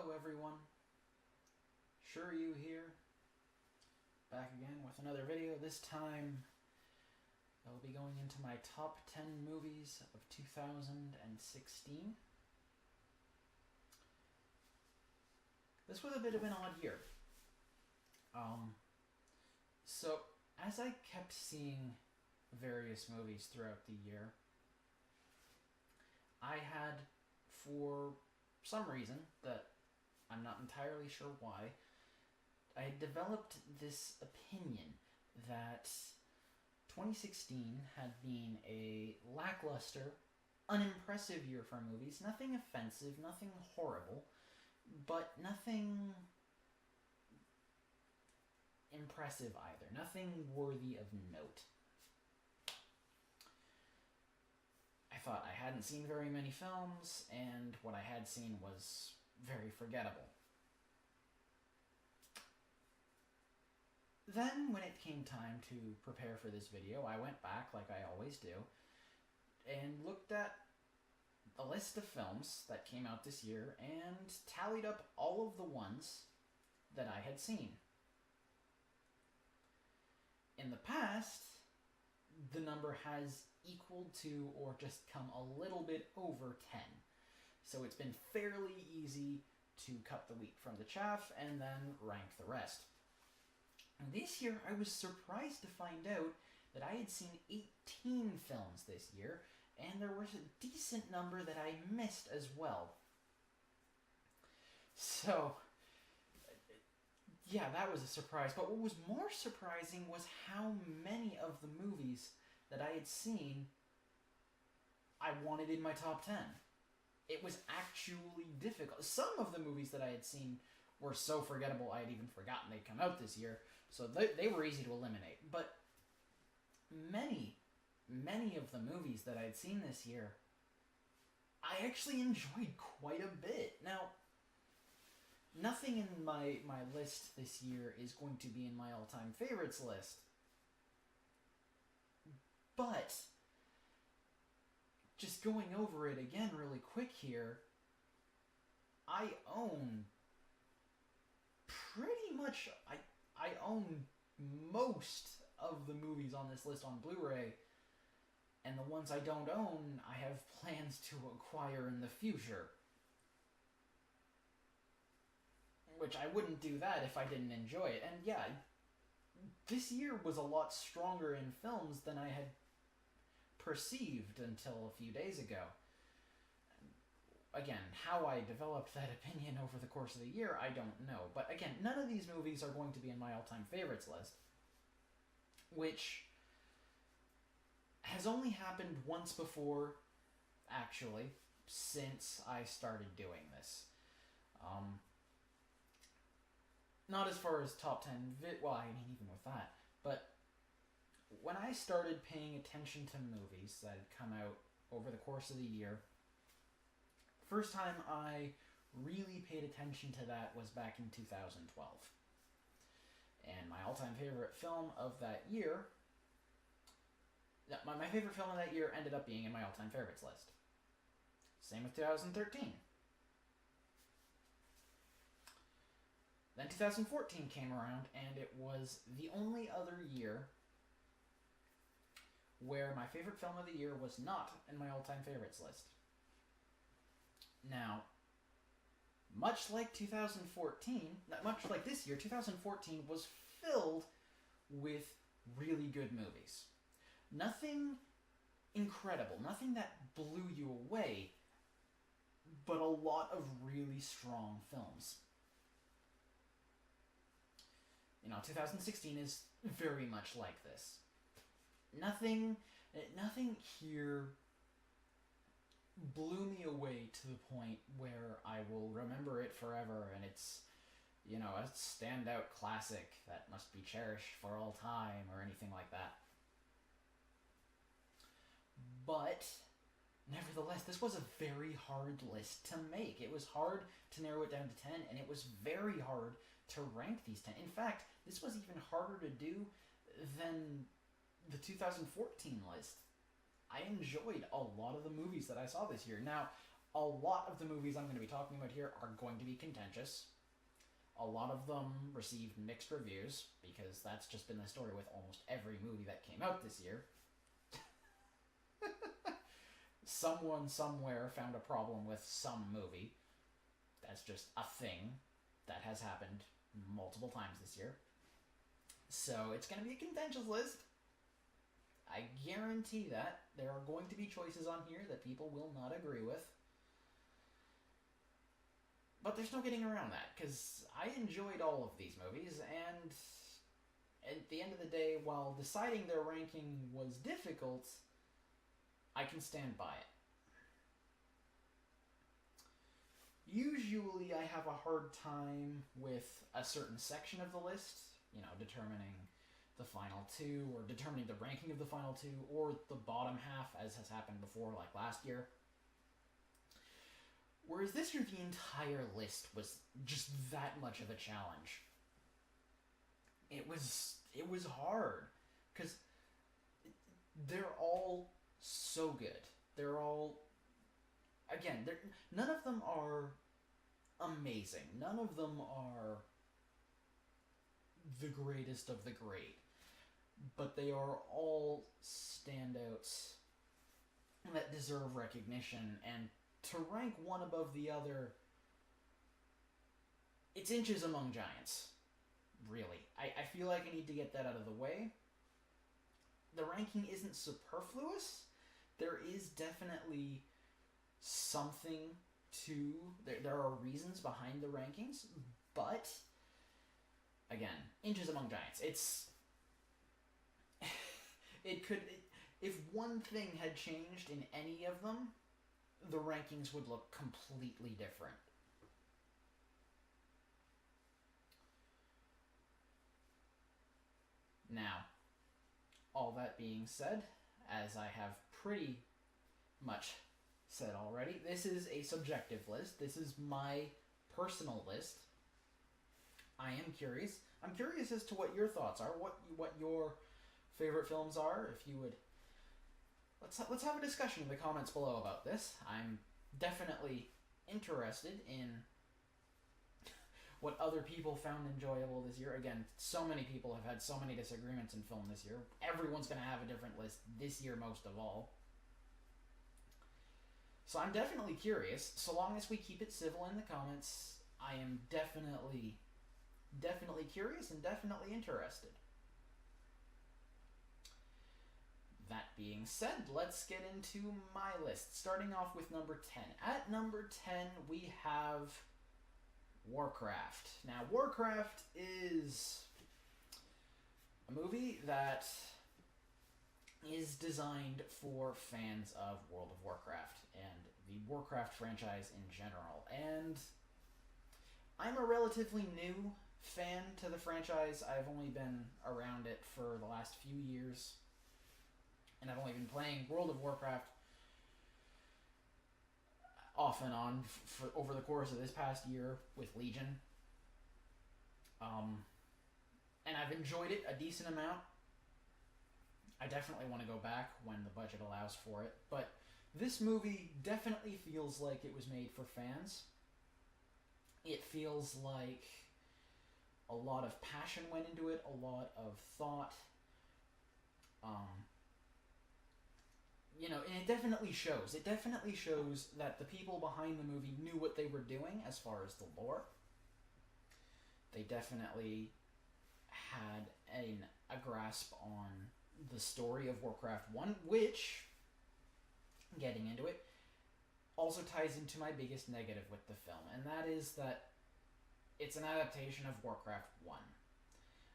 Hello everyone, Shurue here, back again with another video. This time I'll be going into my top 10 movies of 2016. This was a bit of an odd year. So as I kept seeing various movies throughout the year, I had, for some reason that I'm not entirely sure why, I developed this opinion that 2016 had been a lackluster, unimpressive year for movies. Nothing offensive, nothing horrible, but nothing impressive either. Nothing worthy of note. I thought I hadn't seen very many films, and what I had seen was very forgettable. Then, when it came time to prepare for this video, I went back, like I always do, and looked at a list of films that came out this year and tallied up all of the ones that I had seen. In the past, the number has equaled to or just come a little bit over 10. So it's been fairly easy to cut the wheat from the chaff and then rank the rest. And this year, I was surprised to find out that I had seen 18 films this year, and there was a decent number that I missed as well. So, yeah, that was a surprise. But what was more surprising was how many of the movies that I had seen I wanted in my top 10. It was actually difficult. Some of the movies that I had seen were so forgettable I had even forgotten they'd come out this year, so they were easy to eliminate. But many of the movies that I had seen this year, I actually enjoyed quite a bit. Now, nothing in my list this year is going to be in my all-time favorites list, but just going over it again really quick here, I own pretty much, I own most of the movies on this list on Blu-ray, and the ones I don't own, I have plans to acquire in the future. Which I wouldn't do that if I didn't enjoy it. And yeah, this year was a lot stronger in films than I had perceived until a few days ago. Again, how I developed that opinion over the course of the year, I don't know. But again, none of these movies are going to be in my all-time favorites list, which has only happened once before, actually, since I started doing this. Not as far as top 10, well, I mean, even with that, but when I started paying attention to movies that had come out over the course of the year, first time I really paid attention to that was back in 2012. And my all-time favorite film of that year, my favorite film of that year ended up being in my all-time favorites list. Same with 2013. Then 2014 came around, and it was the only other year where my favorite film of the year was not in my all-time favorites list. Now, much like 2014, much like this year, 2014 was filled with really good movies. Nothing incredible, nothing that blew you away, but a lot of really strong films. 2016 is very much like this. Nothing here blew me away to the point where I will remember it forever and it's, a standout classic that must be cherished for all time or anything like that. But nevertheless, this was a very hard list to make. It was hard to narrow it down to 10, and it was very hard to rank these 10. In fact, this was even harder to do than the 2014 list. I enjoyed a lot of the movies that I saw this year. Now, a lot of the movies I'm going to be talking about here are going to be contentious. A lot of them received mixed reviews, because that's just been the story with almost every movie that came out this year. Someone somewhere found a problem with some movie. That's just a thing that has happened multiple times this year. So it's going to be a contentious list. I guarantee that there are going to be choices on here that people will not agree with. But there's no getting around that, because I enjoyed all of these movies, and at the end of the day, while deciding their ranking was difficult, I can stand by it. Usually I have a hard time with a certain section of the list, determining the final two, or determining the ranking of the final two, or the bottom half, as has happened before, like last year. Whereas this year, the entire list was just that much of a challenge. It was hard, because they're all so good. They're all, again, none of them are amazing. None of them are the greatest of the great. But they are all standouts that deserve recognition, and to rank one above the other, it's inches among giants, really. I feel like I need to get that out of the way. The ranking isn't superfluous. There is definitely something to... There are reasons behind the rankings, but, again, inches among giants. If one thing had changed in any of them, the rankings would look completely different. Now, all that being said, as I have pretty much said already, this is a subjective list. This is my personal list. I am curious. I'm curious as to what your thoughts are, what your favorite films are. If you would, let's have a discussion in the comments below about this. I'm definitely interested in what other people found enjoyable this year. Again, so many people have had so many disagreements in film this year. Everyone's going to have a different list this year, most of all. So I'm definitely curious. So long as we keep it civil in the comments, I am definitely curious and definitely interested. That being said, let's get into my list. Starting off with number 10. At number 10, we have Warcraft. Now, Warcraft is a movie that is designed for fans of World of Warcraft and the Warcraft franchise in general. And I'm a relatively new fan to the franchise. I've only been around it for the last few years. And I've only been playing World of Warcraft off and on for over the course of this past year with Legion. And I've enjoyed it a decent amount. I definitely want to go back when the budget allows for it. But this movie definitely feels like it was made for fans. It feels like a lot of passion went into it, a lot of thought. And it definitely shows. It definitely shows that the people behind the movie knew what they were doing as far as the lore. They definitely had a grasp on the story of Warcraft 1, which, getting into it, also ties into my biggest negative with the film, and that is that it's an adaptation of Warcraft 1.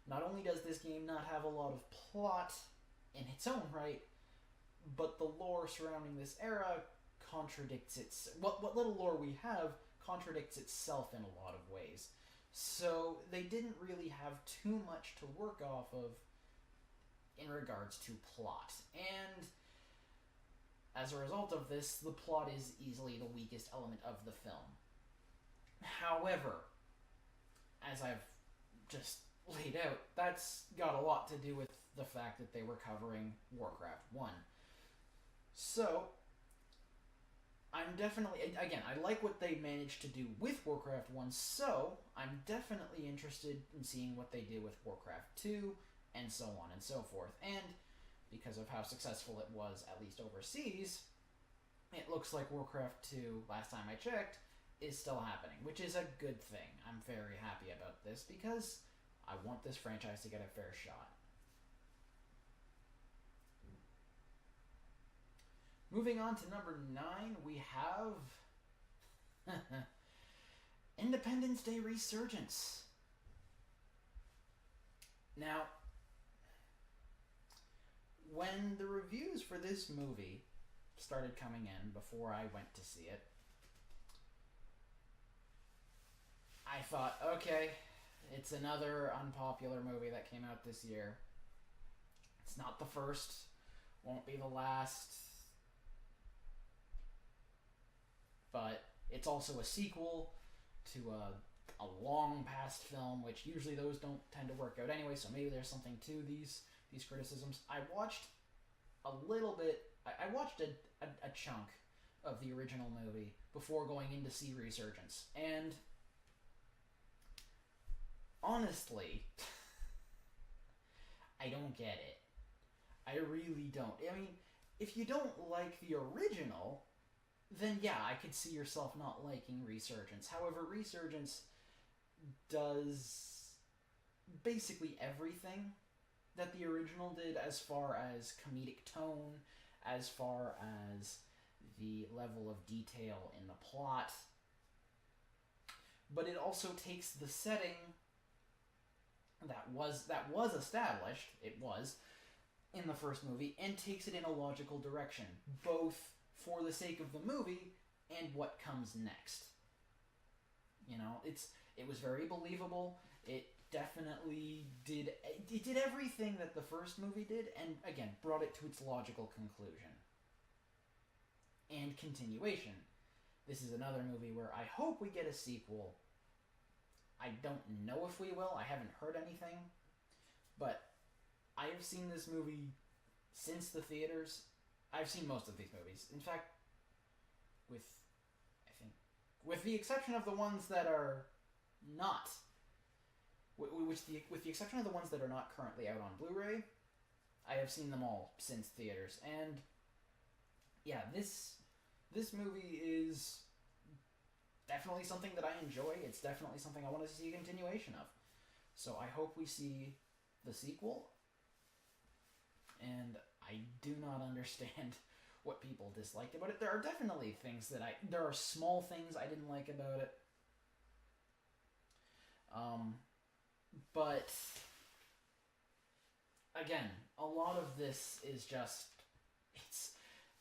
Not only does this game not have a lot of plot in its own right, but the lore surrounding this era contradicts what little lore we have contradicts itself in a lot of ways. So they didn't really have too much to work off of in regards to plot. And as a result of this, the plot is easily the weakest element of the film. However, as I've just laid out, that's got a lot to do with the fact that they were covering Warcraft 1. So, I'm definitely, again, I like what they managed to do with Warcraft 1, so I'm definitely interested in seeing what they did with Warcraft 2, and so on and so forth. And because of how successful it was, at least overseas, it looks like Warcraft 2, last time I checked, is still happening, which is a good thing. I'm very happy about this because I want this franchise to get a fair shot. Moving on to number 9, we have Independence Day Resurgence. Now, when the reviews for this movie started coming in before I went to see it, I thought, okay, it's another unpopular movie that came out this year. It's not the first, won't be the last, but it's also a sequel to a long past film, which usually those don't tend to work out anyway, so maybe there's something to these criticisms. I watched a little bit, I watched a chunk of the original movie before going in to see Resurgence, and honestly, I don't get it. I really don't. I mean, if you don't like the original, then yeah, I could see yourself not liking Resurgence. However, Resurgence does basically everything that the original did as far as comedic tone, as far as the level of detail in the plot. But it also takes the setting that was established, it was, in the first movie, and takes it in a logical direction, both for the sake of the movie and what comes next. You know, it was very believable. It definitely did everything that the first movie did, and again, brought it to its logical conclusion and continuation. This is another movie where I hope we get a sequel. I don't know if we will. I haven't heard anything, but I have seen this movie since the theaters. I've seen most of these movies. In fact, with the exception of the ones that are not, with the exception of the ones that are not currently out on Blu-ray, I have seen them all since theaters. And yeah, this movie is definitely something that I enjoy. It's definitely something I want to see a continuation of. So I hope we see the sequel. And I do not understand what people disliked about it. There are definitely things there are small things I didn't like about it. But again, a lot of this is just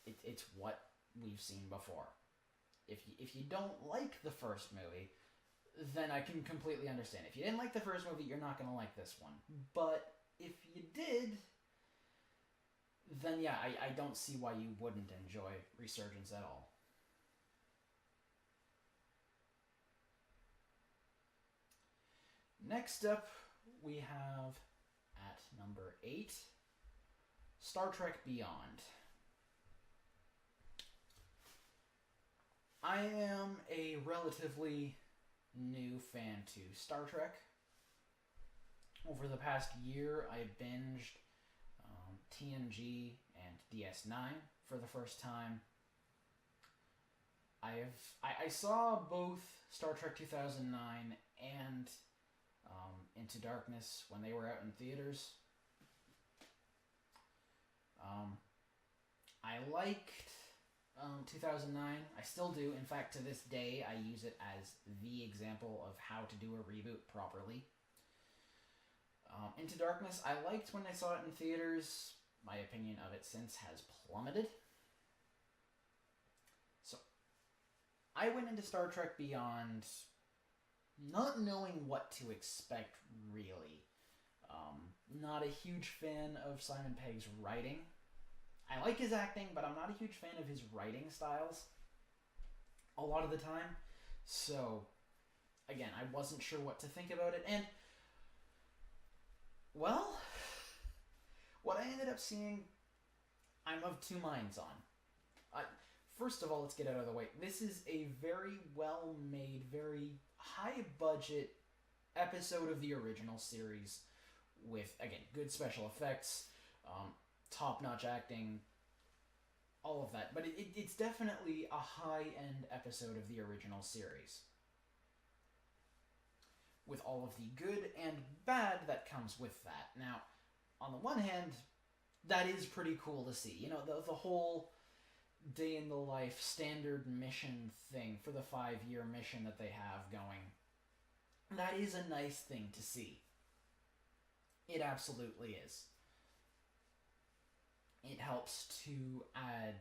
it's what we've seen before. If you don't like the first movie, then I can completely understand. If you didn't like the first movie, you're not going to like this one. But if you did, then yeah, I don't see why you wouldn't enjoy Resurgence at all. Next up, we have, at number 8, Star Trek Beyond. I am a relatively new fan to Star Trek. Over the past year, I binged TNG and DS9 for the first time. I saw both Star Trek 2009 and Into Darkness when they were out in theaters. I liked 2009. I still do. In fact, to this day, I use it as the example of how to do a reboot properly. Into Darkness, I liked when I saw it in theaters. My opinion of it since has plummeted. So, I went into Star Trek Beyond not knowing what to expect, really. Not a huge fan of Simon Pegg's writing. I like his acting, but I'm not a huge fan of his writing styles a lot of the time. So, again, I wasn't sure what to think about it. And, well, what I ended up seeing, I'm of two minds on. first of all, let's get out of the way. This is a very well made, very high budget episode of the original series with, again, good special effects, top notch acting, all of that. But it's definitely a high end episode of the original series, with all of the good and bad that comes with that. Now, on the one hand, that is pretty cool to see. You know, the whole day in the life standard mission thing for the 5-year mission that they have going. That is a nice thing to see. It absolutely is. It helps to add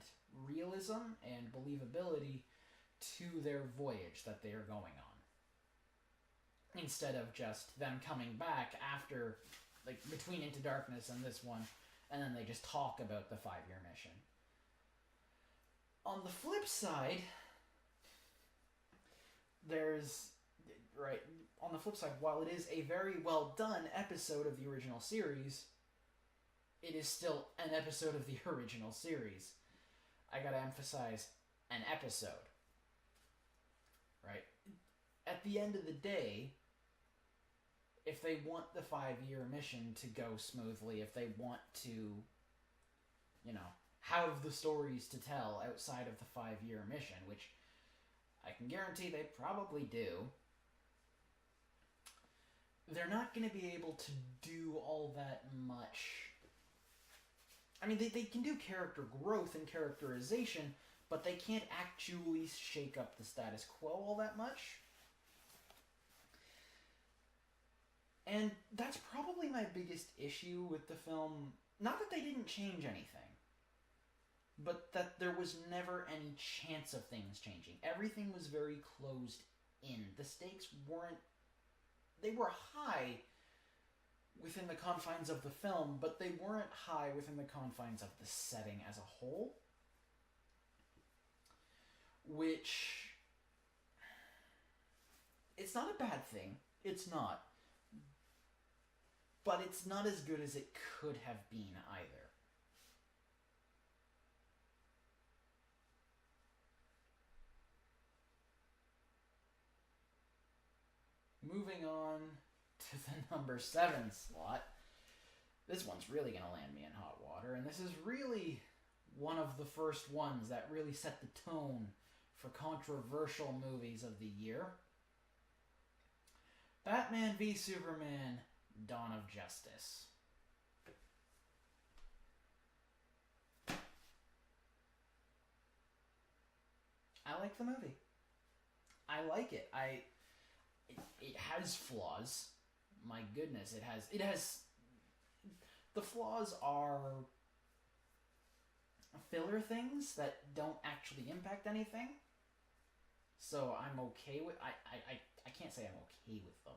realism and believability to their voyage that they are going on, instead of just them coming back after, like, between Into Darkness and this one, and then they just talk about the 5-year mission. On the flip side, while it is a very well done episode of the original series, it is still an episode of the original series. I gotta emphasize, an episode. Right? At the end of the day, if they want the 5-year mission to go smoothly, if they want to, you know, have the stories to tell outside of the 5-year mission, which I can guarantee they probably do, they're not going to be able to do all that much. I mean, they can do character growth and characterization, but they can't actually shake up the status quo all that much. And that's probably my biggest issue with the film. Not that they didn't change anything, but that there was never any chance of things changing. Everything was very closed in. The stakes weren't... They were high within the confines of the film, but they weren't high within the confines of the setting as a whole. Which... It's not a bad thing. It's not. But it's not as good as it could have been either. Moving on to the number 7 slot. This one's really going to land me in hot water, and this is really one of the first ones that really set the tone for controversial movies of the year. Batman v Superman: Dawn of Justice. I like the movie. I like it. It has flaws. My goodness, it has the flaws are filler things that don't actually impact anything. So I'm okay with I can't say I'm okay with them.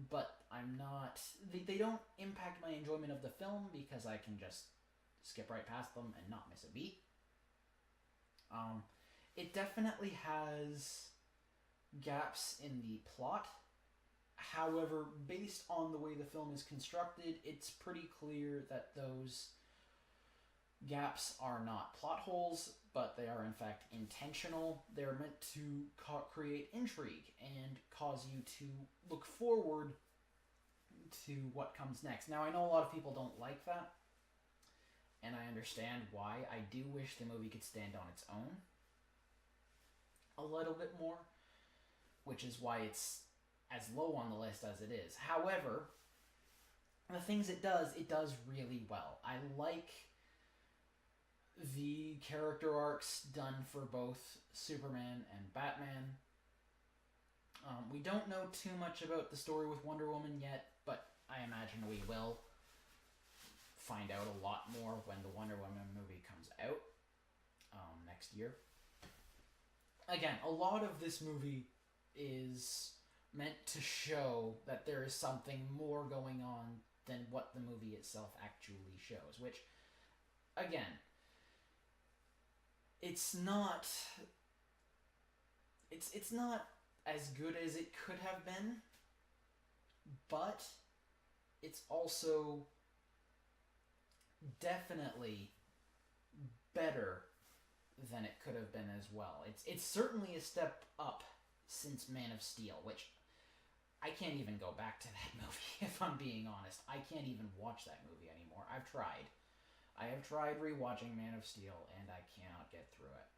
But I'm not... They don't impact my enjoyment of the film because I can just skip right past them and not miss a beat. It definitely has gaps in the plot. However, based on the way the film is constructed, it's pretty clear that those gaps are not plot holes, but they are in fact intentional. They're meant to create intrigue and cause you to look forward to what comes next. Now, I know a lot of people don't like that, and I understand why. I do wish the movie could stand on its own a little bit more, which is why it's as low on the list as it is. However, the things it does really well. I like the character arcs done for both Superman and Batman. We don't know too much about the story with Wonder Woman yet, but I imagine we will find out a lot more when the Wonder Woman movie comes out next year. Again, a lot of this movie is meant to show that there is something more going on than what the movie itself actually shows, which, again, it's not as good as it could have been, but it's also definitely better than it could have been as well. It's certainly a step up since Man of Steel, which I can't even go back to that movie, if I'm being honest. I can't even watch that movie anymore. I've tried. I have tried rewatching Man of Steel, and I cannot get through it.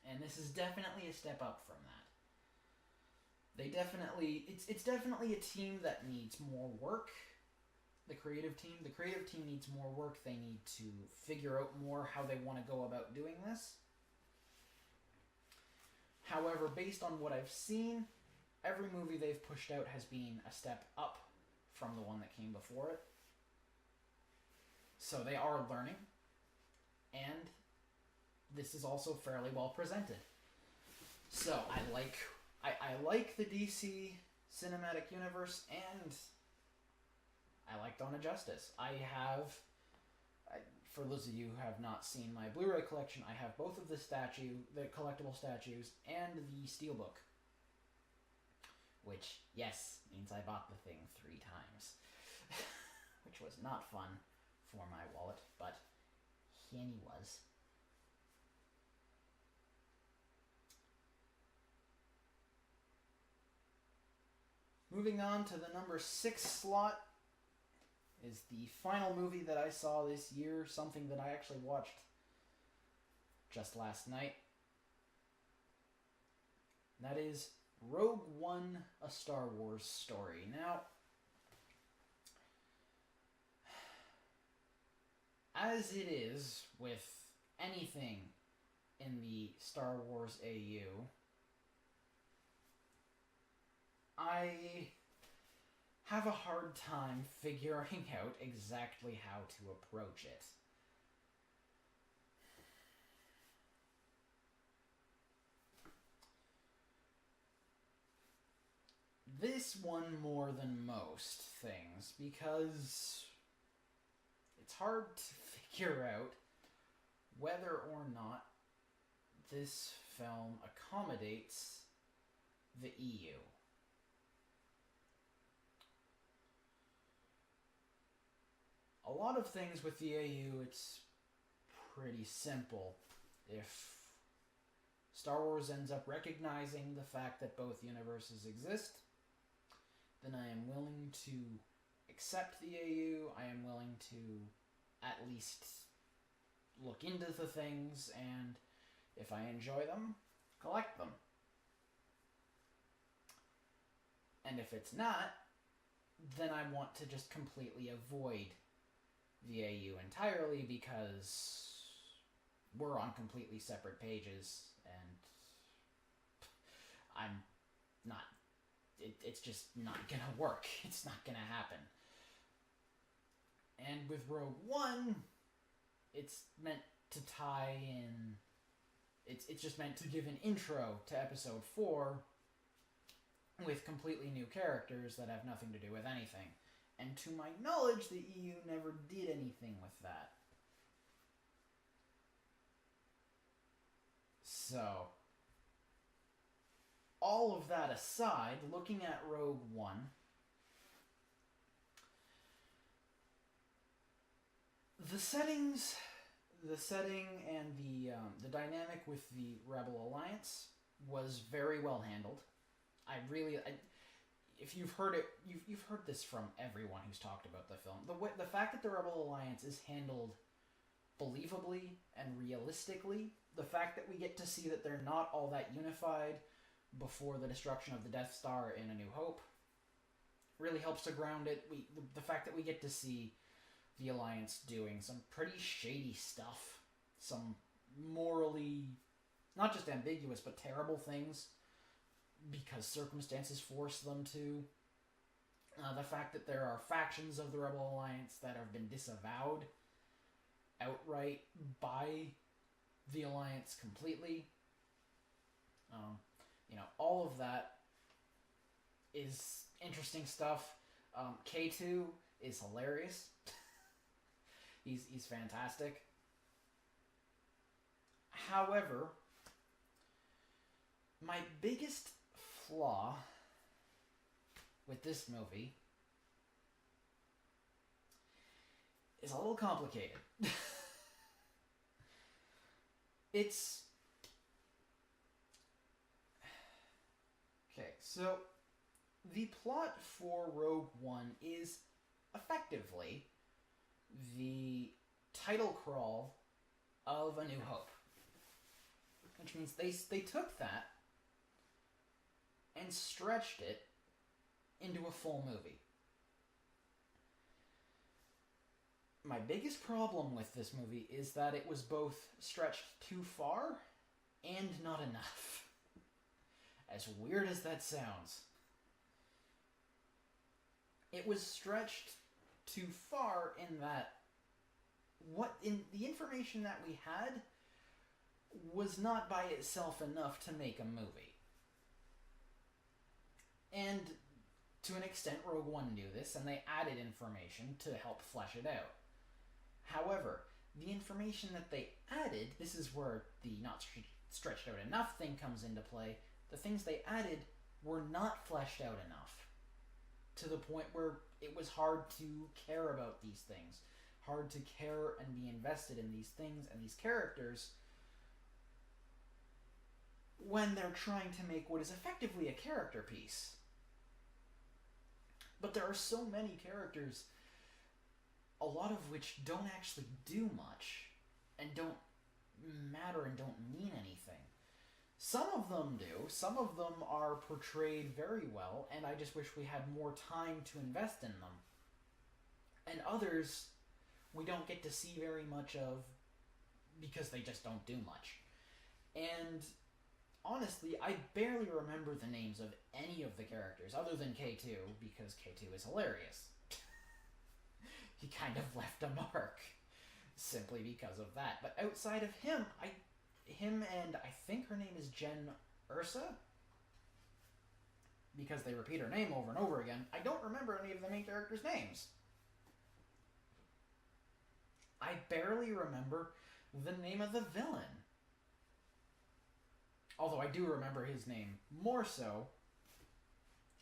And this is definitely a step up from that. They definitely... It's definitely a team that needs more work. The creative team needs more work. They need to figure out more how they want to go about doing this. However, based on what I've seen, every movie they've pushed out has been a step up from the one that came before it. So they are learning, and this is also fairly well presented. So I like the DC cinematic universe, and I like Dawn of Justice. For those of you who have not seen my Blu-ray collection, I have both of the collectible statues, and the steelbook. Which, yes, means I bought the thing 3 times. Which was not fun for my wallet, but Henny was. Moving on to the number 6 slot is the final movie that I saw this year, something that I actually watched just last night. That is Rogue One, A Star Wars Story. Now, as it is with anything in the Star Wars AU, I have a hard time figuring out exactly how to approach it. This one more than most things, because it's hard to figure out whether or not this film accommodates the EU. A lot of things with the AU, it's pretty simple. If Star Wars ends up recognizing the fact that both universes exist, then I am willing to accept the AU. I am willing to at least look into the things, and if I enjoy them, collect them. And if it's not, then I want to just completely avoid the AU entirely, because we're on completely separate pages, and I'm not... It's just not gonna work. It's not gonna happen. And with Rogue One, it's meant to tie in... It's just meant to give an intro to Episode 4 with completely new characters that have nothing to do with anything. And to my knowledge, the EU never did anything with that. So, all of that aside, looking at Rogue One, the setting and the dynamic with the Rebel Alliance was very well handled. If you've heard it, you've heard this from everyone who's talked about the film. The fact that the Rebel Alliance is handled believably and realistically, the fact that we get to see that they're not all that unified before the destruction of the Death Star in A New Hope, really helps to ground it. The fact that we get to see the Alliance doing some pretty shady stuff, some morally, not just ambiguous, but terrible things, because circumstances force them to. The fact that there are factions of the Rebel Alliance that have been disavowed outright by the Alliance completely. All of that is interesting stuff. K2 is hilarious. He's fantastic. However, my biggest flaw with this movie is a little complicated. It's... Okay, so the plot for Rogue One is effectively the title crawl of A New Hope. Which means they took that and stretched it into a full movie. My biggest problem with this movie is that it was both stretched too far and not enough. As weird as that sounds. It was stretched too far in that the information that we had was not by itself enough to make a movie. And to an extent, Rogue One knew this, and they added information to help flesh it out. However, the information that they added, this is where the not stretched out enough thing comes into play, the things they added were not fleshed out enough. To the point where it was hard to care about these things. Hard to care and be invested in these things and these characters when they're trying to make what is effectively a character piece. But there are so many characters, a lot of which don't actually do much and don't matter and don't mean anything. Some of them do. Some of them are portrayed very well, and I just wish we had more time to invest in them. And others we don't get to see very much of because they just don't do much. And honestly, I barely remember the names of any of the characters other than K2, because K2 is hilarious. He kind of left a mark simply because of that. But outside of him, and I think her name is Jen Ursa, because they repeat her name over and over again, I don't remember any of the main characters' names. I barely remember the name of the villain. Although I do remember his name more so,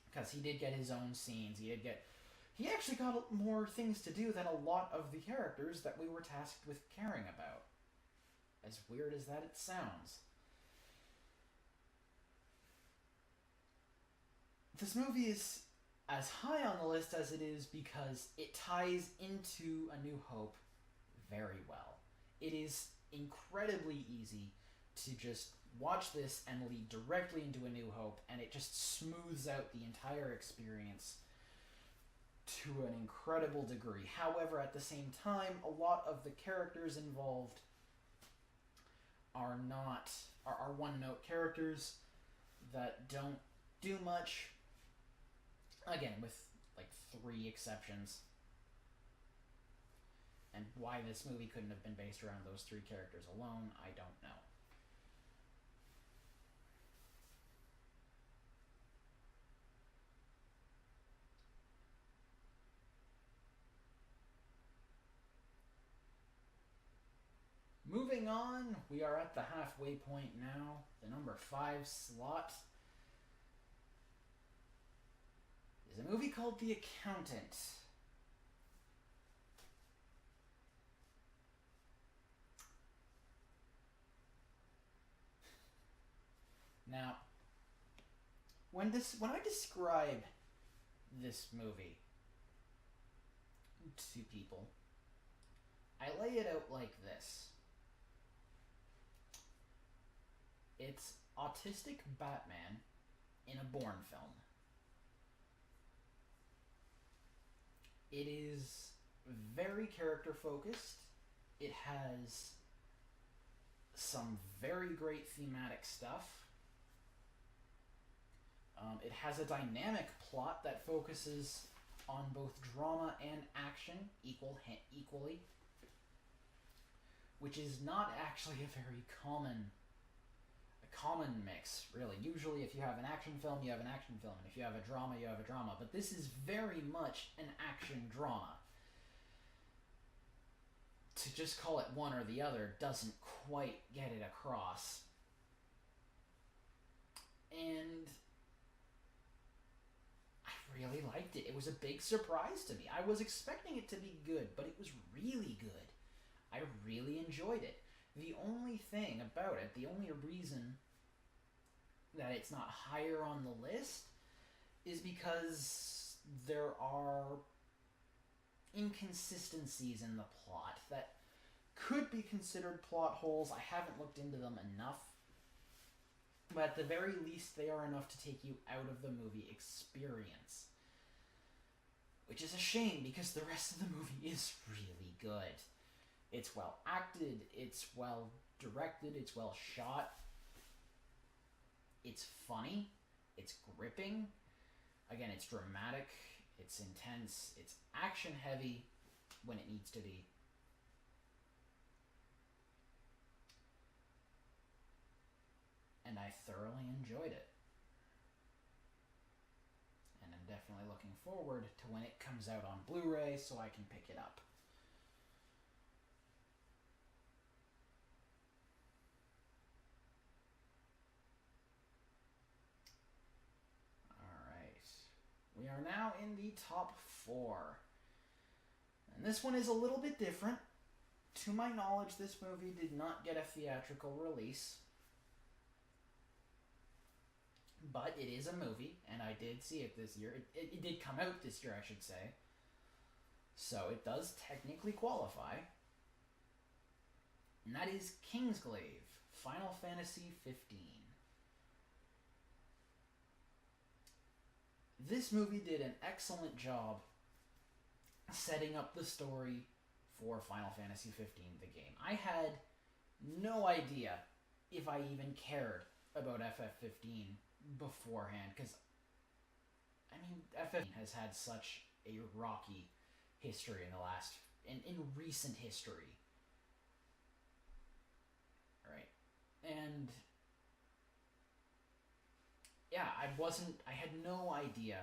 because he did get his own scenes. He actually got more things to do than a lot of the characters that we were tasked with caring about. As weird as that it sounds. This movie is as high on the list as it is because it ties into A New Hope very well. It is incredibly easy to just watch this and lead directly into A New Hope, and it just smooths out the entire experience to an incredible degree. However, at the same time, a lot of the characters involved are one-note characters that don't do much. Again, with like 3 exceptions. And why this movie couldn't have been based around those 3 characters alone, I don't know. Moving on, we are at the halfway point now. The number 5 slot is a movie called The Accountant. Now, when I describe this movie to people, I lay it out like this. It's autistic Batman in a Bourne film. It is very character focused. It has some very great thematic stuff. It has a dynamic plot that focuses on both drama and action equally, which is not actually a very common mix, really. Usually if you have an action film, you have an action film, and if you have a drama, you have a drama. But this is very much an action drama. To just call it one or the other doesn't quite get it across. And I really liked it. It was a big surprise to me. I was expecting it to be good, but it was really good. I really enjoyed it. The only thing about it, the only reason that it's not higher on the list is because there are inconsistencies in the plot that could be considered plot holes. I haven't looked into them enough. But at the very least, they are enough to take you out of the movie experience. Which is a shame, because the rest of the movie is really good. It's well acted, it's well directed, it's well shot. It's funny, it's gripping. Again, it's dramatic, it's intense, it's action heavy when it needs to be. And I thoroughly enjoyed it. And I'm definitely looking forward to when it comes out on Blu-ray so I can pick it up. Alright. We are now in the top 4. And this one is a little bit different. To my knowledge, this movie did not get a theatrical release. But it is a movie, and I did see it this year. It did come out this year, I should say. So it does technically qualify. And that is Kingsglaive, Final Fantasy 15. This movie did an excellent job setting up the story for Final Fantasy 15, the game. I had no idea if I even cared about FF15 beforehand, because I mean, FF15 has had such a rocky history in recent history, right? And yeah, I had no idea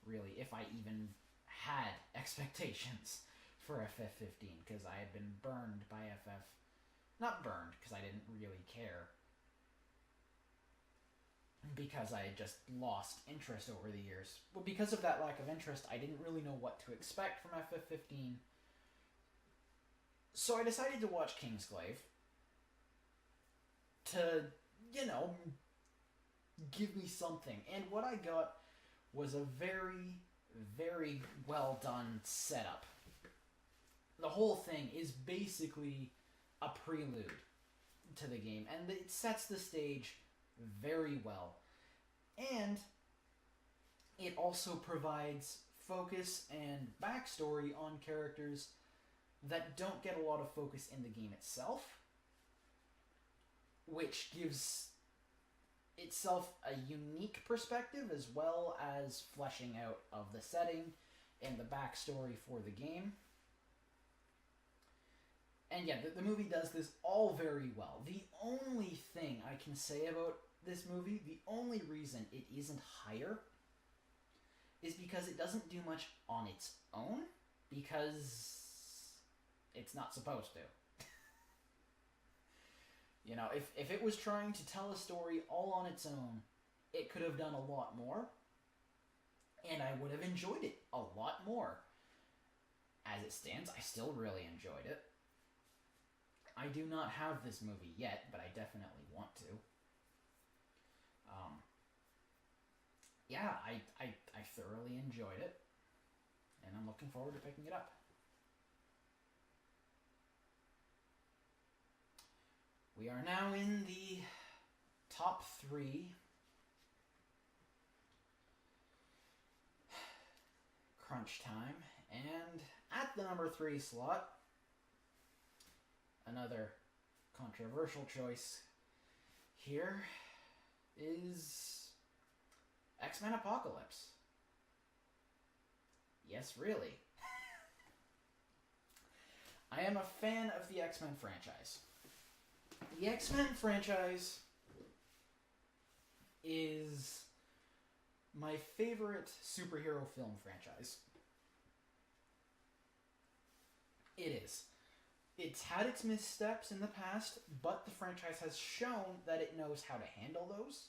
really if I even had expectations for FF15, because I had been burned by not burned because I didn't really care, because I had just lost interest over the years. But because of that lack of interest, I didn't really know what to expect from FF15. So I decided to watch Kingsglaive to, give me something. And what I got was a very, very well done setup. The whole thing is basically a prelude to the game, and it sets the stage very well. And it also provides focus and backstory on characters that don't get a lot of focus in the game itself, which gives itself a unique perspective, as well as fleshing out of the setting and the backstory for the game. And yeah, the movie does this all very well. The only thing I can say about this movie, the only reason it isn't higher, is because it doesn't do much on its own, because it's not supposed to. If it was trying to tell a story all on its own, it could have done a lot more, and I would have enjoyed it a lot more. As it stands, I still really enjoyed it. I do not have this movie yet, but I definitely want to. Yeah, I thoroughly enjoyed it, and I'm looking forward to picking it up. We are now in the top 3. Crunch time. And at the number 3 slot, another controversial choice here is X-Men Apocalypse. Yes, really. I am a fan of the X-Men franchise. The X-Men franchise is my favorite superhero film franchise. It is. It's had its missteps in the past, but the franchise has shown that it knows how to handle those.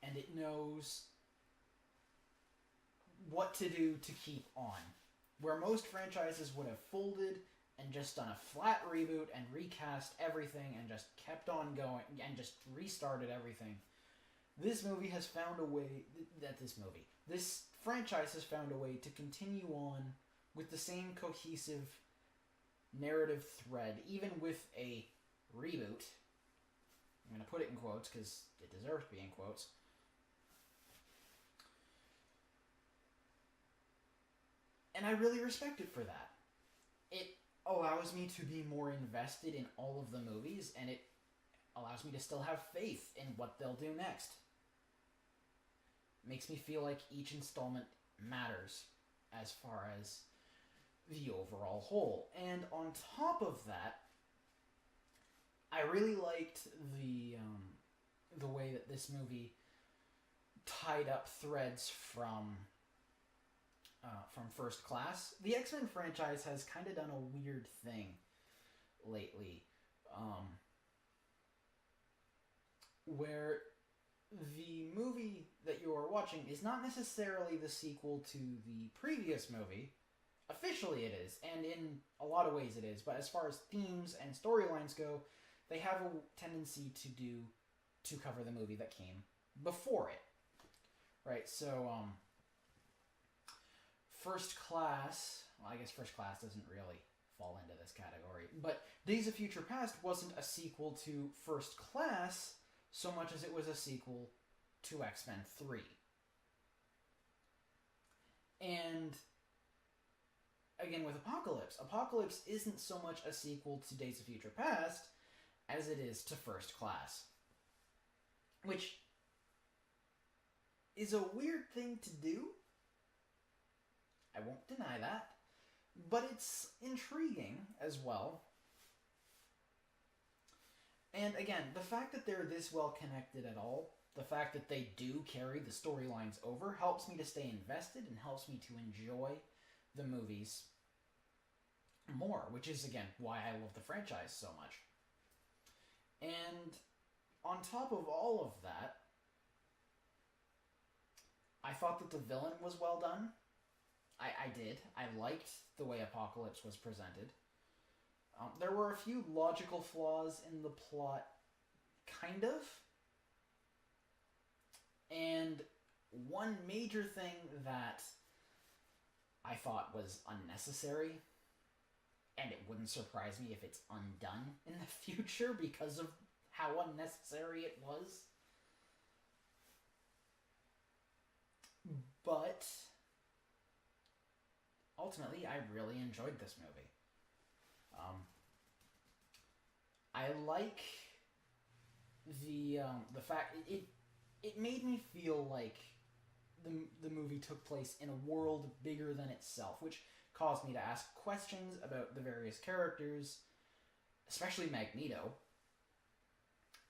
And it knows what to do to keep on. Where most franchises would have folded and just done a flat reboot and recast everything and just kept on going and just restarted everything. This movie has found a way, this franchise has found a way to continue on with the same cohesive narrative thread, even with a reboot. I'm going to put it in quotes because it deserves to be in quotes. And I really respect it for that. It allows me to be more invested in all of the movies, and it allows me to still have faith in what they'll do next. Makes me feel like each installment matters as far as the overall whole. And on top of that, I really liked the way that this movie tied up threads from First Class. The X-Men franchise has kind of done a weird thing lately, where the movie that you are watching is not necessarily the sequel to the previous movie. Officially it is, and in a lot of ways it is, but as far as themes and storylines go, they have a tendency to cover the movie that came before it. Right, so, First Class, well, I guess First Class doesn't really fall into this category, but Days of Future Past wasn't a sequel to First Class so much as it was a sequel to X-Men 3. And again, with Apocalypse isn't so much a sequel to Days of Future Past as it is to First Class. Which is a weird thing to do. I won't deny that. But it's intriguing as well. And again, the fact that they're this well connected at all, the fact that they do carry the storylines over, helps me to stay invested and helps me to enjoy the movies more, which is, again, why I love the franchise so much. And on top of all of that, I thought that the villain was well done. I did. I liked the way Apocalypse was presented. There were a few logical flaws in the plot, kind of. And one major thing that I thought was unnecessary, and it wouldn't surprise me if it's undone in the future because of how unnecessary it was. But ultimately, I really enjoyed this movie. I like the fact it made me feel like the movie took place in a world bigger than itself, which caused me to ask questions about the various characters, especially Magneto,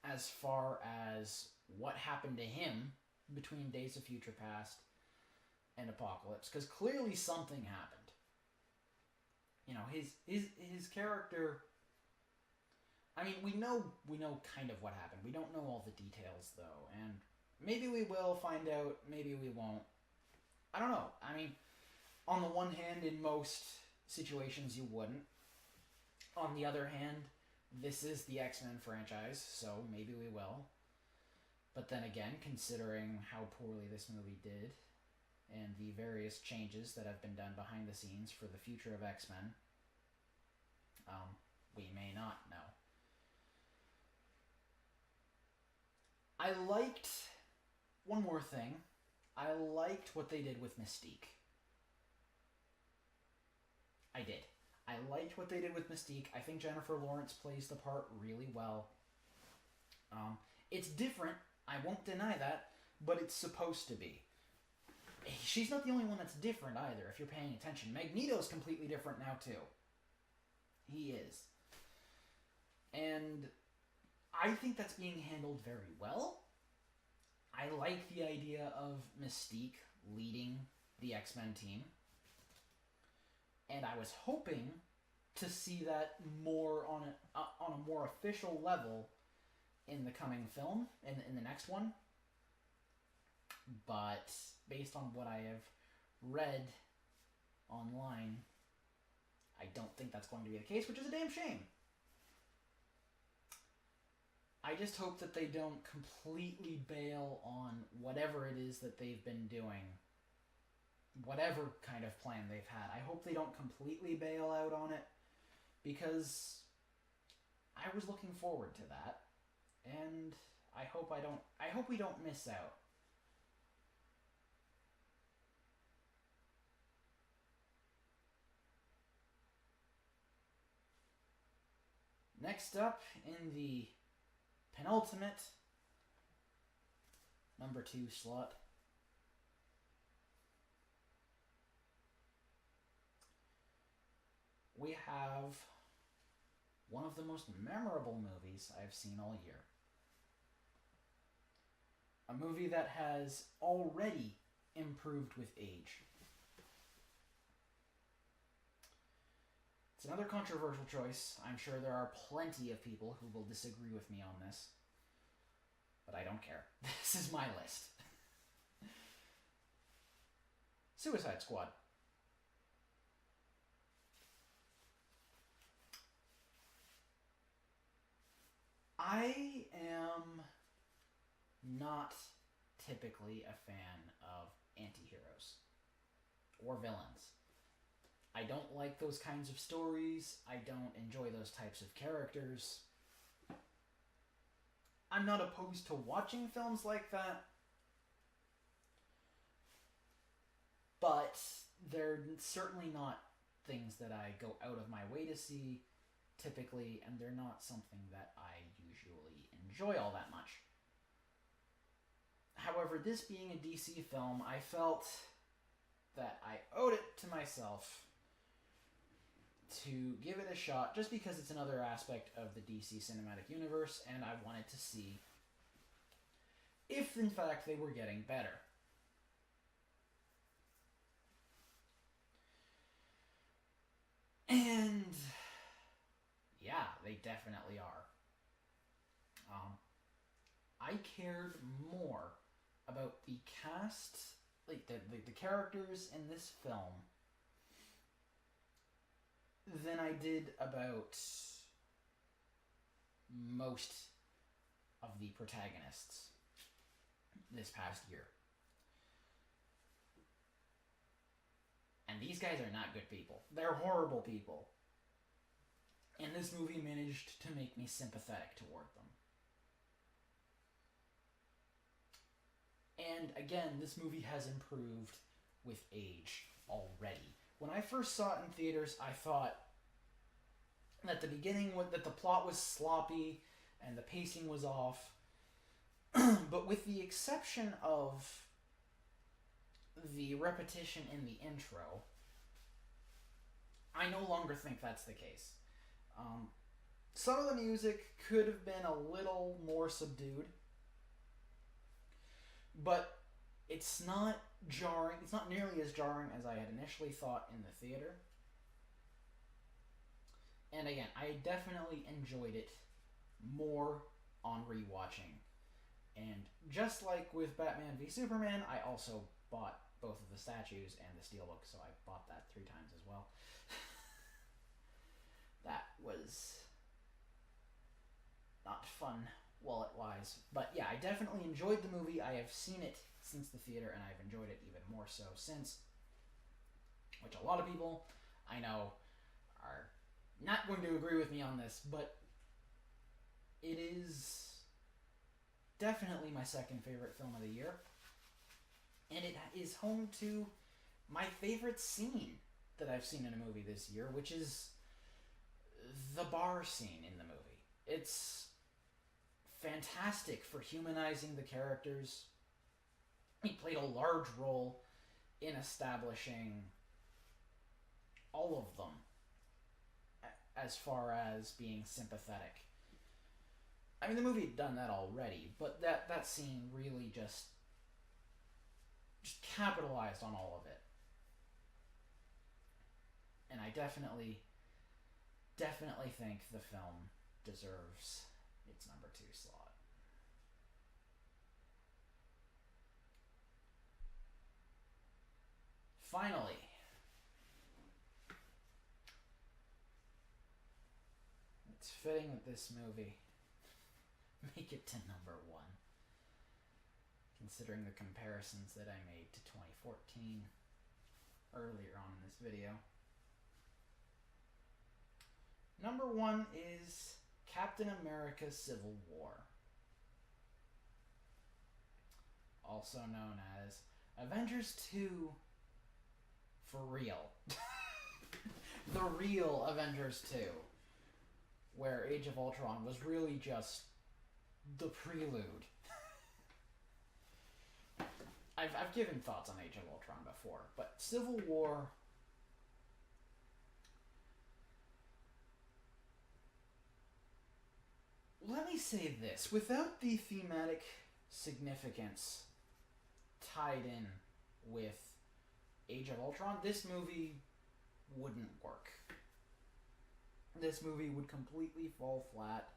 as far as what happened to him between Days of Future Past and Apocalypse, because clearly something happened. You know, his character. I mean, we know kind of what happened. We don't know all the details though, and maybe we will find out. Maybe we won't. I don't know. I mean, on the one hand, in most situations you wouldn't. On the other hand, this is the X-Men franchise, so maybe we will. But then again, considering how poorly this movie did, and the various changes that have been done behind the scenes for the future of X-Men, we may not know. I liked one more thing. I liked what they did with Mystique. I did. I liked what they did with Mystique. I think Jennifer Lawrence plays the part really well. It's different, I won't deny that, but it's supposed to be. She's not the only one that's different either, if you're paying attention. Magneto's completely different now, too. He is. And I think that's being handled very well. I like the idea of Mystique leading the X-Men team. And I was hoping to see that more on a more official level in the coming film, in the next one. But based on what I have read online, I don't think that's going to be the case, which is a damn shame. I just hope that they don't completely bail on whatever it is that they've been doing. Whatever kind of plan they've had. I hope they don't completely bail out on it, because I was looking forward to that, and I hope we don't miss out. Next up, in the penultimate number 2 slot, we have one of the most memorable movies I've seen all year. A movie that has already improved with age. It's another controversial choice. I'm sure there are plenty of people who will disagree with me on this. But I don't care. This is my list. Suicide Squad. I am not typically a fan of anti-heroes or villains. I don't like those kinds of stories. I don't enjoy those types of characters. I'm not opposed to watching films like that, but they're certainly not things that I go out of my way to see typically, and they're not something that I usually enjoy all that much. However, this being a DC film, I felt that I owed it to myself to give it a shot, just because it's another aspect of the DC cinematic universe, and I wanted to see if, in fact, they were getting better. And yeah, they definitely are. I cared more about the cast, like the characters in this film, than I did about most of the protagonists this past year. And these guys are not good people. They're horrible people. And this movie managed to make me sympathetic toward them. And again, this movie has improved with age already. When I first saw it in theaters, I thought that the beginning, that the plot was sloppy and the pacing was off. But with the exception of the repetition in the intro, I no longer think that's the case. Some of the music could have been a little more subdued, but it's not jarring. It's not nearly as jarring as I had initially thought in the theater. And again, I definitely enjoyed it more on rewatching. And just like with Batman v Superman, I also bought both of the statues and the steelbook, so I bought that 3 times as well. That was not fun wallet-wise. But yeah, I definitely enjoyed the movie. I have seen it since the theater, and I've enjoyed it even more so since. Which a lot of people, I know, are not going to agree with me on this, but it is definitely my second favorite film of the year. And it is home to my favorite scene that I've seen in a movie this year, which is the bar scene in the movie. It's fantastic for humanizing the characters. He played a large role in establishing all of them as far as being sympathetic. I mean, the movie had done that already, but that scene really just capitalized on all of it. And I definitely think the film deserves its number 2 slot. Finally, fitting that this movie make it to number 1, considering the comparisons that I made to 2014 earlier on in this video. Number 1 is Captain America Civil War, also known as Avengers 2 for real. The real Avengers 2, where Age of Ultron was really just the prelude. I've given thoughts on Age of Ultron before, but Civil War, let me say this, without the thematic significance tied in with Age of Ultron, this movie wouldn't work. This movie would completely fall flat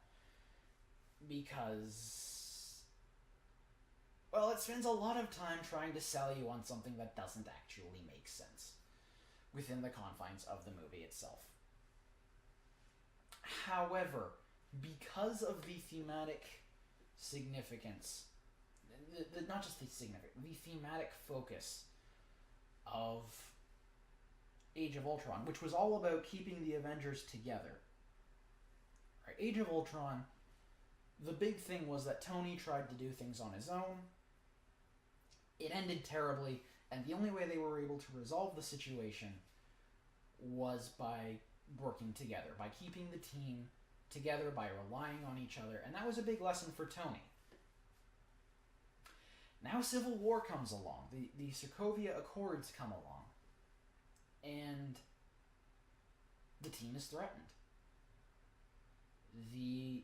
because, well, it spends a lot of time trying to sell you on something that doesn't actually make sense within the confines of the movie itself. However, because of the thematic significance, not just the significant, the thematic focus of Age of Ultron, which was all about keeping the Avengers together. Right? Age of Ultron, the big thing was that Tony tried to do things on his own. It ended terribly, and the only way they were able to resolve the situation was by working together, by keeping the team together, by relying on each other, and that was a big lesson for Tony. Now Civil War comes along, the Sokovia Accords come along, and the team is threatened. The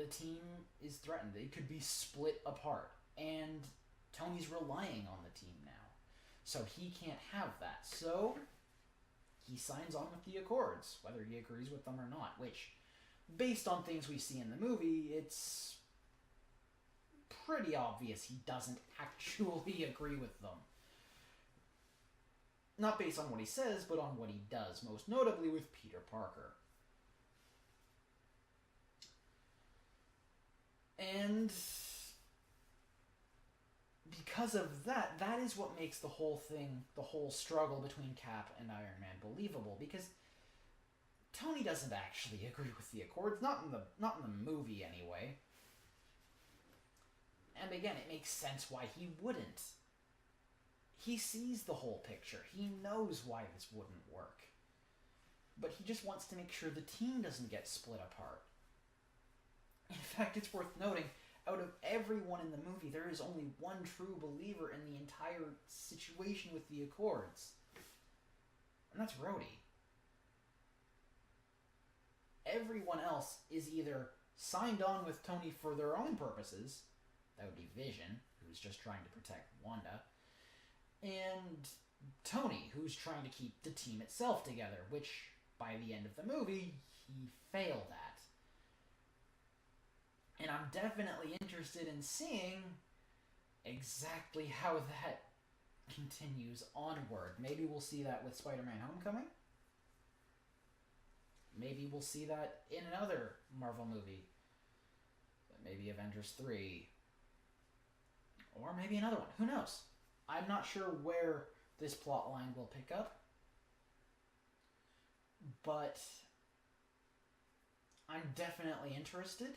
team is threatened. It could be split apart, and Tony's relying on the team now, so he can't have that. So he signs on with the Accords, whether he agrees with them or not, which, based on things we see in the movie, it's pretty obvious he doesn't actually agree with them. Not based on what he says, but on what he does, most notably with Peter Parker. And because of that, that is what makes the whole thing, the whole struggle between Cap and Iron Man believable, because Tony doesn't actually agree with the Accords, not in the movie anyway. And again, it makes sense why he wouldn't. He sees the whole picture. He knows why this wouldn't work. But he just wants to make sure the team doesn't get split apart. In fact, it's worth noting, out of everyone in the movie, there is only one true believer in the entire situation with the Accords. And that's Rhodey. Everyone else is either signed on with Tony for their own purposes, that would be Vision, who's just trying to protect Wanda, and Tony, who's trying to keep the team itself together, which, by the end of the movie, he failed at. And I'm definitely interested in seeing exactly how that continues onward. Maybe we'll see that with Spider-Man Homecoming. Maybe we'll see that in another Marvel movie. Maybe Avengers 3. Or maybe another one. Who knows? I'm not sure where this plot line will pick up. But I'm definitely interested.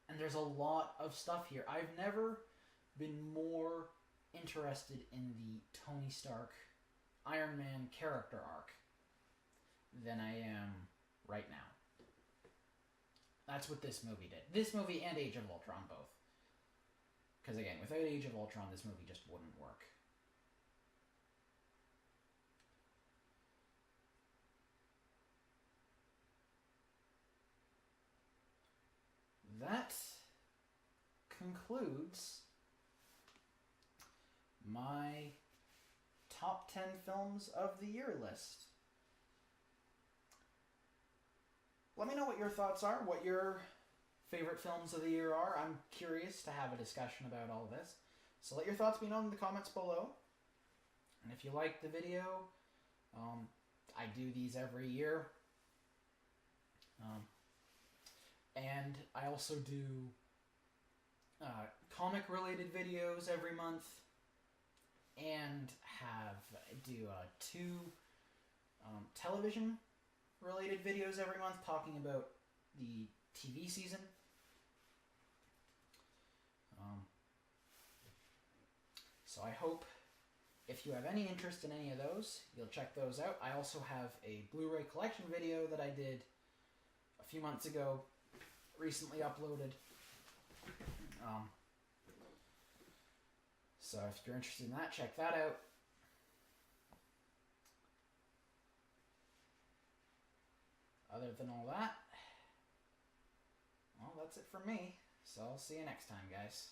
And there's a lot of stuff here. I've never been more interested in the Tony Stark Iron Man character arc than I am right now. That's what this movie did. This movie and Age of Ultron both. Because again, without Age of Ultron, this movie just wouldn't work. That concludes my top 10 films of the year list. Let me know what your thoughts are, what your favorite films of the year are. I'm curious to have a discussion about all this. So let your thoughts be known in the comments below. And if you like the video, I do these every year. And I also do comic-related videos every month, and do 2 television-related videos every month talking about the TV season. So I hope if you have any interest in any of those, you'll check those out. I also have a Blu-ray collection video that I did a few months ago, recently uploaded. So if you're interested in that, check that out. Other than all that, well, that's it from me. So I'll see you next time, guys.